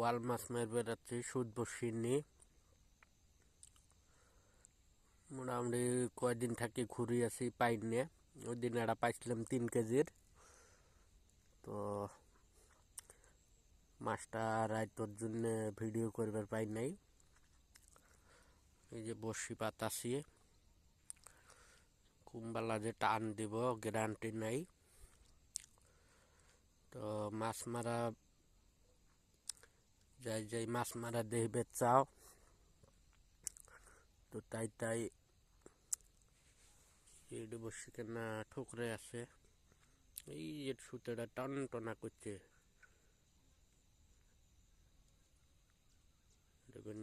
ওয়াল মাছ মারবে রাত্রি সুদ বসি নিয়ে মোটামুটি কয়দিন থাকি ঘুরি আছি পাই নিয়ে ওই দিন এটা পাইছিলাম 3 কেজির। তো মাছটা রাইতর জন্য ভিডিও করবার পাই নাই। এই যে বসি পাতাছি কুম্বালা যে টান দিব গ্যারান্টি নাই। তো মাছ মারা যাই মাছ মারা দেখবে চাও তো তাই এই বসি কেনা ঠোকরে আছে এই যে সুতেটা টান টনা করছে দেখুন।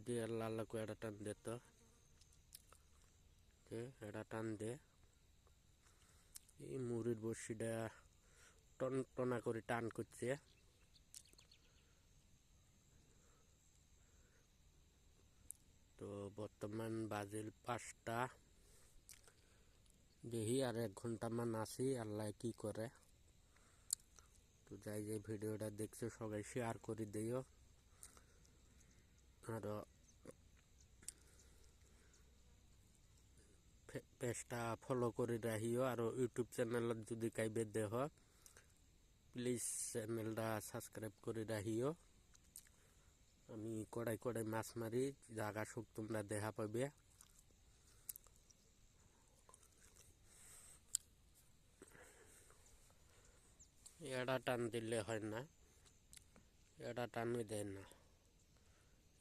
দে আল্লাহ আল্লাহ করে একটা টান দে তো এটা টান দে। এই মুড়ির বসিটা টন টনা করে টান করছে। তো বর্তমান বাজে 5টা, দেখি আর 1 ঘন্টা মান আছি আল্লাহ কি করে। তো যাই ভিডিওটা দেখছো সবাই শেয়ার করে দিও আর পেজটা ফলো করে রাখিও। আর ইউটিউব চ্যানেলত যদি কাইবে দেহ প্লিজ চ্যানেলটা সাবস্ক্রাইব করে রাখিও। আমি কড়াই মাছ মারি জাগা সুখ তোমরা দেখা পাবে। এটা টান দিলে হয় না, এটা টানই দেয় না।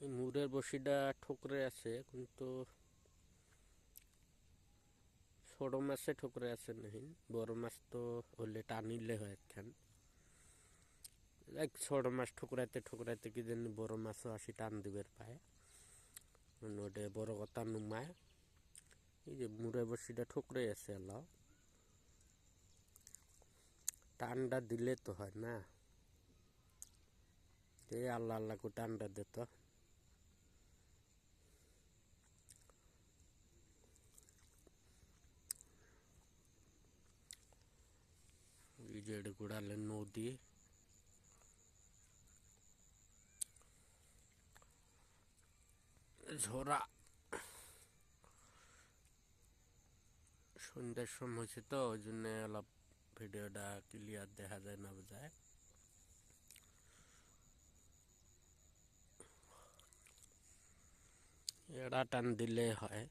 এই মুড়ের বসিটা ঠোকরে আছে কিন্তু ছোট মাছে ঠোকরে আছে নাহি, বড় মাছ তো হলে টানিলে হয় একখান। ছোট মাছ ঠুকরাইতে কি জানি বড় মাছও আসি টান দিবের পায় ওটা বড় কথা নুমায়। এই যে মুড়ে বসিটা ঠুকরে আছে এলাও টানটা দিলে তো হয় না। আল্লাহ আল্লাহ করে টানটা দিত। জেড গুড়ালে নদী ঝোরা সন্ধ্যার সময় হয়েছে তো ওই জন্য অলপ ভিডিওটা ক্লিয়ার দেখা যায় না বোঝায়। এটা টান দিলে হয়।